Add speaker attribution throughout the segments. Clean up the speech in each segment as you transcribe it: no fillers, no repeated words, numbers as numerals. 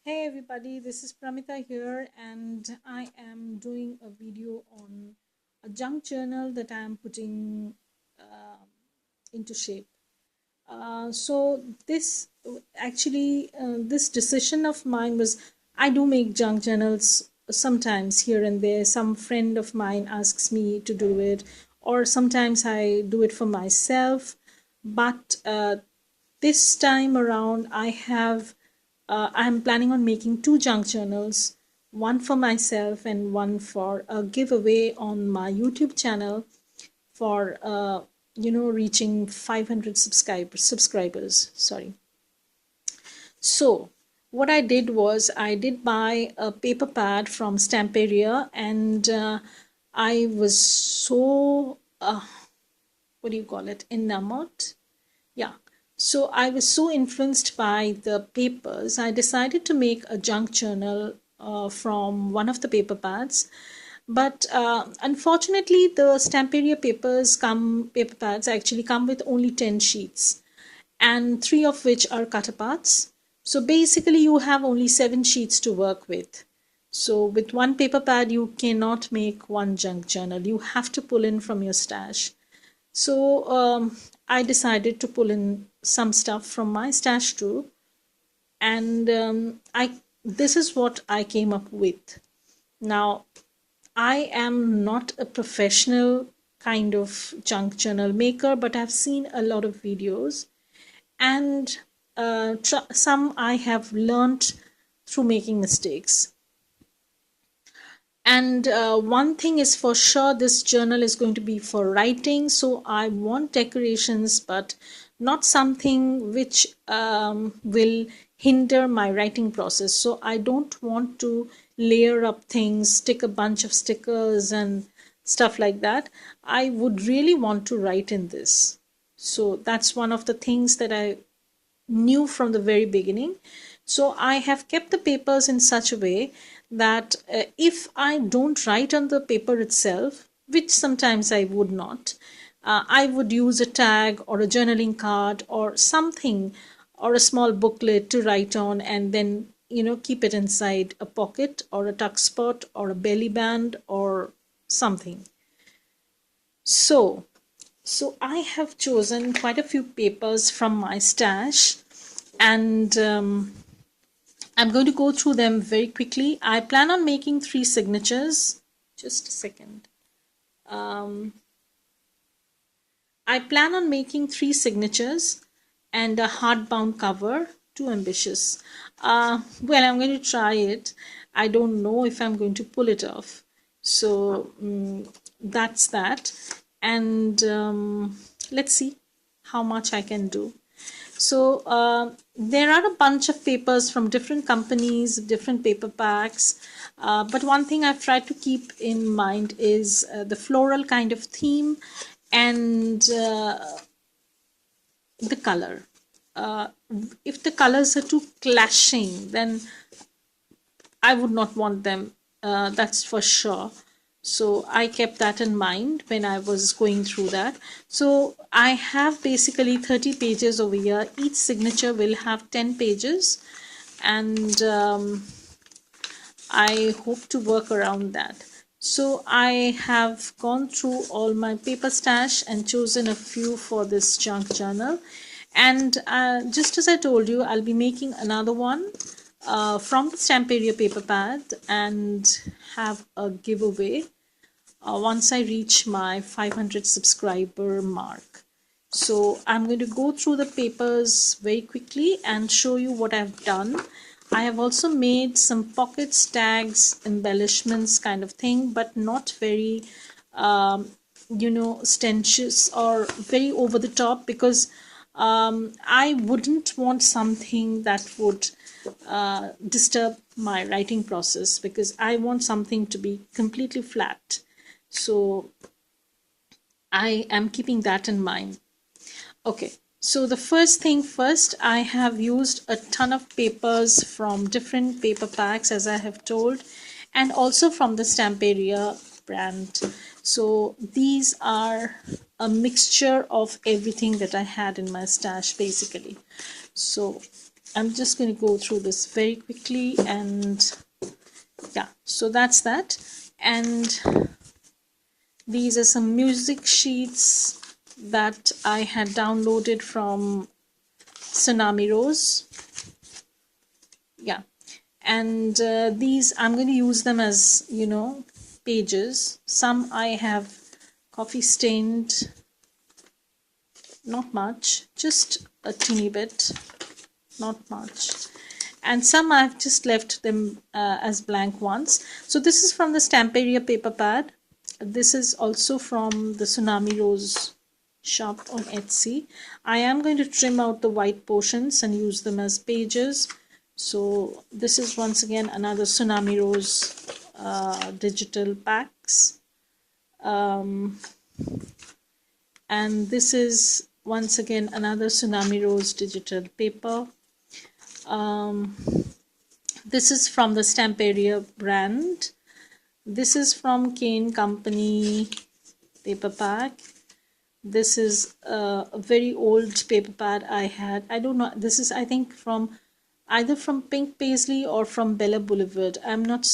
Speaker 1: Hey everybody, this is Pramita here, and I am doing a video on a junk journal that I am putting into shape. So this decision of mine was I do make junk journals sometimes here and there. Some friend of mine asks me to do it, or sometimes I do it for myself. But this time around, I'm planning on making two junk journals, one for myself and one for a giveaway on my YouTube channel for reaching 500 subscribers. Sorry. So what I did was I did buy a paper pad from Stamperia, and I was so what do you call it, enamored. Yeah. So I was so influenced by the papers, I decided to make a junk journal from one of the paper pads. But unfortunately, the Stamperia paper pads actually come with only 10 sheets, and three of which are cut aparts. So basically, you have only 7 sheets to work with. So with one paper pad, you cannot make one junk journal. You have to pull in from your stash. So I decided to pull in some stuff from my stash too, and I this is what I came up with. Now, I am not a professional kind of junk journal maker, but I've seen a lot of videos, and some I have learned through making mistakes. And one thing is for sure, this journal is going to be for writing. So I want decorations, but not something which will hinder my writing process. So I don't want to layer up things, stick a bunch of stickers and stuff like that. I would really want to write in this. So that's one of the things that I knew from the very beginning. So I have kept the papers in such a way that if I don't write on the paper itself, which sometimes I would not, I would use a tag or a journaling card or something, or a small booklet to write on, and then keep it inside a pocket or a tuck spot or a belly band or something. So I have chosen quite a few papers from my stash, and I'm going to go through them very quickly. I plan on making 3 signatures. Just a second. I plan on making 3 signatures and a hardbound cover. Too ambitious. Well, I'm going to try it. I don't know if I'm going to pull it off. So that's that. And let's see how much I can do. So there are a bunch of papers from different companies, different paper packs. But one thing I've tried to keep in mind is the floral kind of theme and the color. Uh, if the colors are too clashing, then I would not want them. That's for sure. So I kept that in mind when I was going through that. So I have basically 30 pages over here. Each signature will have 10 pages, and I hope to work around that. So I have gone through all my paper stash and chosen a few for this junk journal. And just as I told you, I'll be making another one from the Stamperia paper pad and have a giveaway once I reach my 500 subscriber mark. So I'm going to go through the papers very quickly and show you what I've done. I have also made some pockets, tags, embellishments kind of thing, but not very stentious or very over the top, because I wouldn't want something that would disturb my writing process, because I want something to be completely flat. So I am keeping that in mind. Okay, so the first thing first, I have used a ton of papers from different paper packs, as I have told, and also from the Stamperia brand. So these are a mixture of everything that I had in my stash, basically. So I'm just going to go through this very quickly, and yeah, so that's that. And these are some music sheets that I had downloaded from Tsunami Rose. Yeah, and these I'm going to use them as, you know, pages. Some I have coffee stained, not much, just a teeny bit, not much, and some I've just left them as blank ones. So this is from the Stamperia paper pad. This is also from the Tsunami Rose shop on Etsy. I am going to trim out the white portions and use them as pages. So this is once again another Tsunami Rose digital packs. And this is once again another Tsunami Rose digital paper. This is from the Stamperia brand. This is from Kane Company paper pack. This is a very old paper pad I had. I don't know. This is, I think, from either from Pink Paisley or from Bella Boulevard. I'm not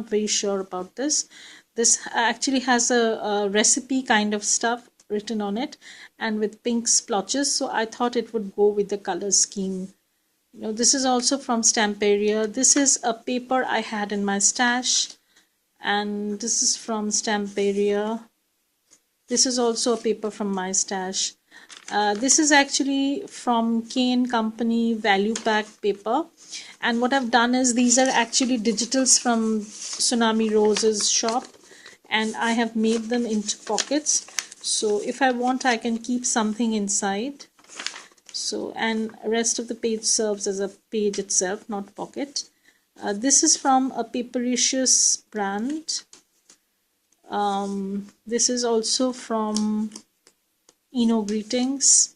Speaker 1: very sure about this. This actually has a recipe kind of stuff written on it, and with pink splotches. So I thought it would go with the color scheme. You know, this is also from Stamperia. This is a paper I had in my stash, and this is from Stamperia. This is also a paper from my stash. This is actually from Kane Company value pack paper, and what I've done is these are actually digitals from Tsunami Rose's shop, and I have made them into pockets. So if I want, I can keep something inside. So, and rest of the page serves as a page itself, not pocket. This is from a Papericious brand. This is also from Greetings.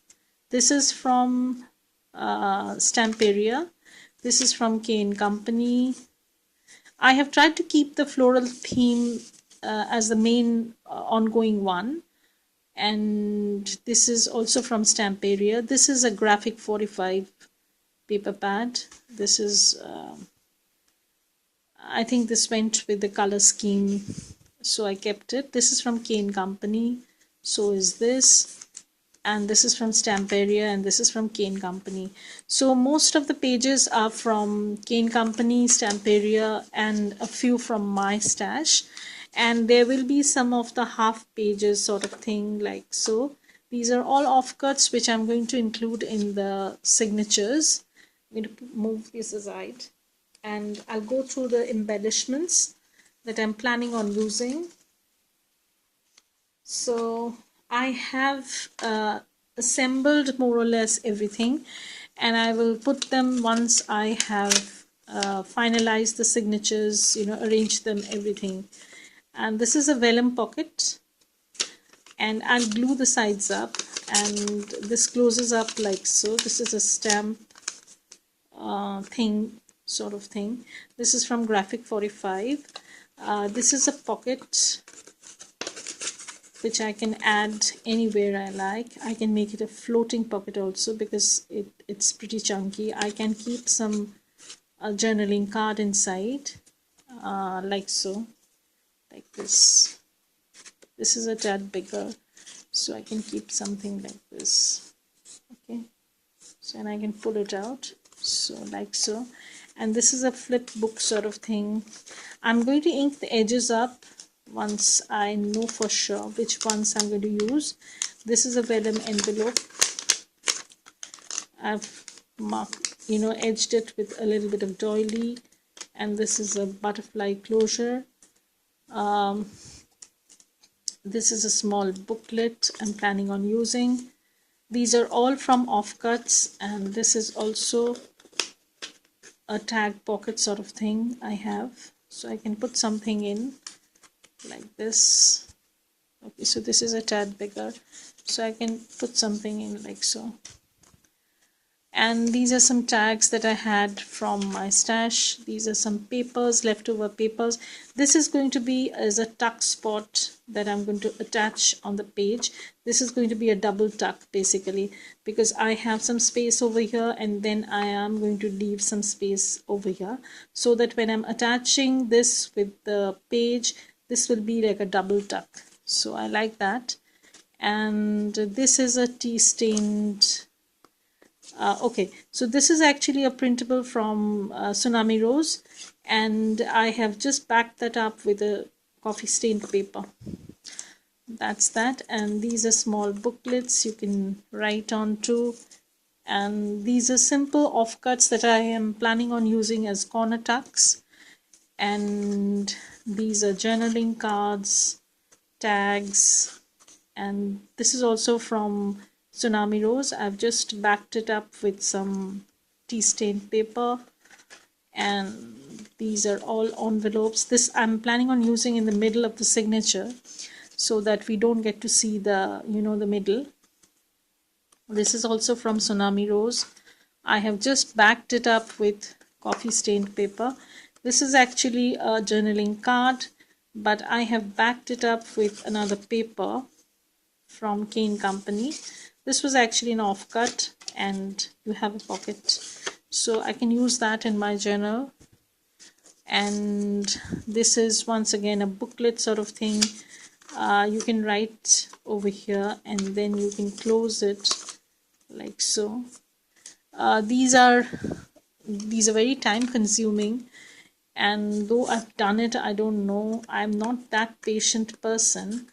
Speaker 1: This is from Stamperia. This is from Kane Company. I have tried to keep the floral theme as the main ongoing one. And this is also from Stamperia. This is a graphic 45 paper pad. This is, I think this went with the color scheme, so I kept it. This is from Kane Company. So is this. And this is from Stamperia, and this is from Kane Company. So most of the pages are from Kane Company, Stamperia, and a few from my stash. And there will be some of the half pages sort of thing, like so. These are all offcuts which I'm going to include in the signatures. I'm going to move this aside, and I'll go through the embellishments that I'm planning on using. So I have assembled more or less everything, and I will put them once I have finalized the signatures, you know, arrange them, everything. And this is a vellum pocket, and I'll glue the sides up, and this closes up like so. This is a stamp thing, sort of thing. This is from Graphic 45. This is a pocket which I can add anywhere I like. I can make it a floating pocket also because it's pretty chunky. I can keep some journaling card inside, like so, like this. This is a tad bigger, so I can keep something like this. Okay, so, and I can pull it out, so like so. And this is a flip book sort of thing. I'm going to ink the edges up once I know for sure which ones I'm going to use. This is a vellum envelope. I've marked, you know, edged it with a little bit of doily, and this is a butterfly closure. This is a small booklet I'm planning on using. These are all from offcuts, and this is also a tag pocket sort of thing I have, so I can put something in like this. Okay, so this is a tad bigger, so I can put something in like so. And these are some tags that I had from my stash. These are some papers, leftover papers. This is going to be as a tuck spot that I'm going to attach on the page. This is going to be a double tuck basically, because I have some space over here and then I am going to leave some space over here, so that when I'm attaching this with the page, this will be like a double tuck. So I like that. And this is a tea stained okay, so this is actually a printable from Tsunami Rose, and I have just backed that up with a coffee stained paper. That's that. And these are small booklets you can write on too. And these are simple offcuts that I am planning on using as corner tucks. And these are journaling cards, tags, and this is also from Tsunami Rose. I've just backed it up with some tea stained paper, and these are all envelopes. This I'm planning on using in the middle of the signature so that we don't get to see the the middle. This is also from Tsunami Rose. I have just backed it up with coffee stained paper. This is actually a journaling card, but I have backed it up with another paper from Kane Company. This was actually an offcut, and you have a pocket, so I can use that in my journal. And this is once again a booklet sort of thing. You can write over here and then you can close it like so. These are very time consuming, and though I've done it, I don't know, I'm not that patient person.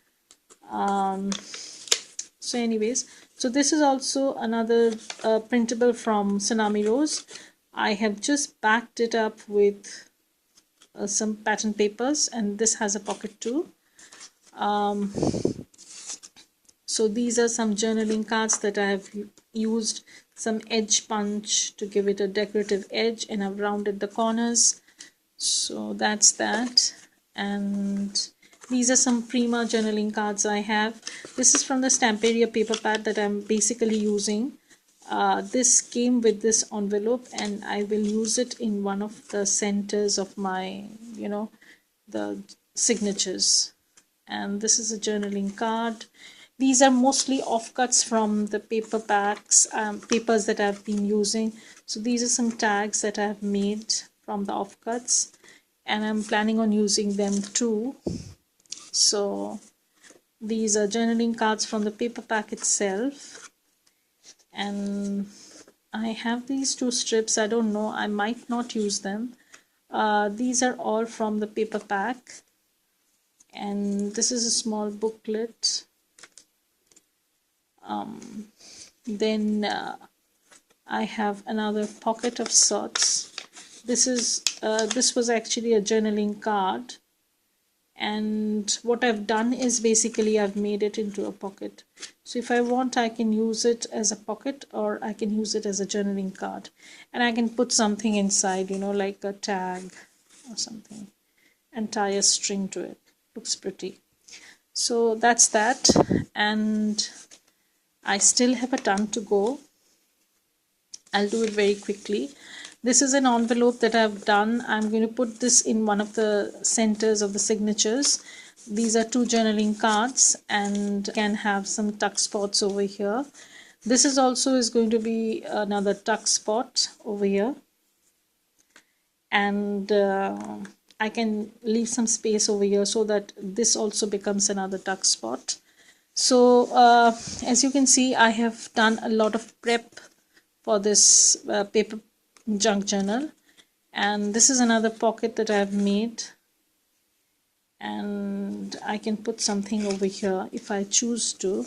Speaker 1: So anyways, so this is also another printable from Tsunami Rose. I have just backed it up with some pattern papers, and this has a pocket too. So these are some journaling cards that I have used some edge punch to give it a decorative edge, and I've rounded the corners. So that's that. And these are some Prima journaling cards I have. This is from the Stamperia paper pad that I'm basically using. This came with this envelope, and I will use it in one of the centers of my, the signatures. And this is a journaling card. These are mostly offcuts from the paper packs, papers that I've been using. So these are some tags that I've made from the offcuts, and I'm planning on using them too. So these are journaling cards from the paper pack itself, and I have these two strips. I don't know, I might not use them. These are all from the paper pack, and this is a small booklet. Then I have another pocket of sorts. This was actually a journaling card, and what I've done is basically I've made it into a pocket. So if I want, I can use it as a pocket, or I can use it as a journaling card, and I can put something inside, like a tag or something, and tie a string to it. Looks pretty. So that's that, and I still have a ton to go. I'll do it very quickly. This is an envelope that I've done. I'm going to put this in one of the centers of the signatures. These are two journaling cards, and can have some tuck spots over here. This is going to be another tuck spot over here, and I can leave some space over here so that this also becomes another tuck spot. So as you can see, I have done a lot of prep for this paper junk journal, and this is another pocket that I've made, and I can put something over here if I choose to.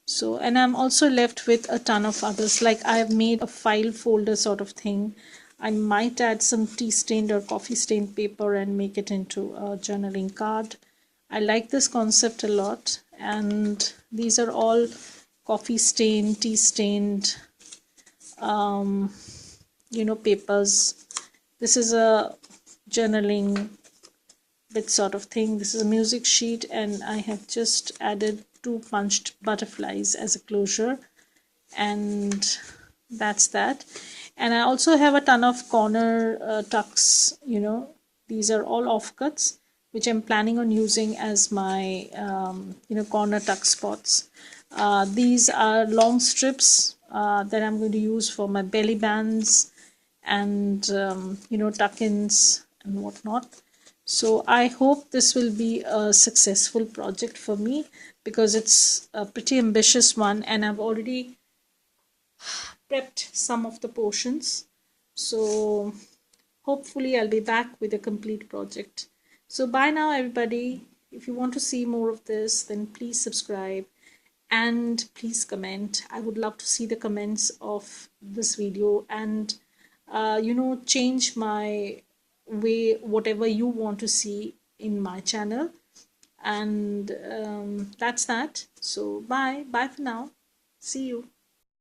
Speaker 1: So, and I'm also left with a ton of others, like I have made a file folder sort of thing. I might add some tea stained or coffee stained paper and make it into a journaling card. I like this concept a lot, and these are all coffee stained, tea stained papers. This is a journaling bit sort of thing. This is a music sheet, and I have just added two punched butterflies as a closure. And That's that. And I also have a ton of corner tucks, these are all offcuts which I'm planning on using as my corner tuck spots. These are long strips that I'm going to use for my belly bands and tuck-ins and whatnot. So I hope this will be a successful project for me, because it's a pretty ambitious one and I've already prepped some of the portions. So hopefully I'll be back with a complete project. So bye now, everybody. If you want to see more of this, then please subscribe and please comment. I would love to see the comments of this video, and change my way, whatever you want to see in my channel. And that's that. So bye for now. See you.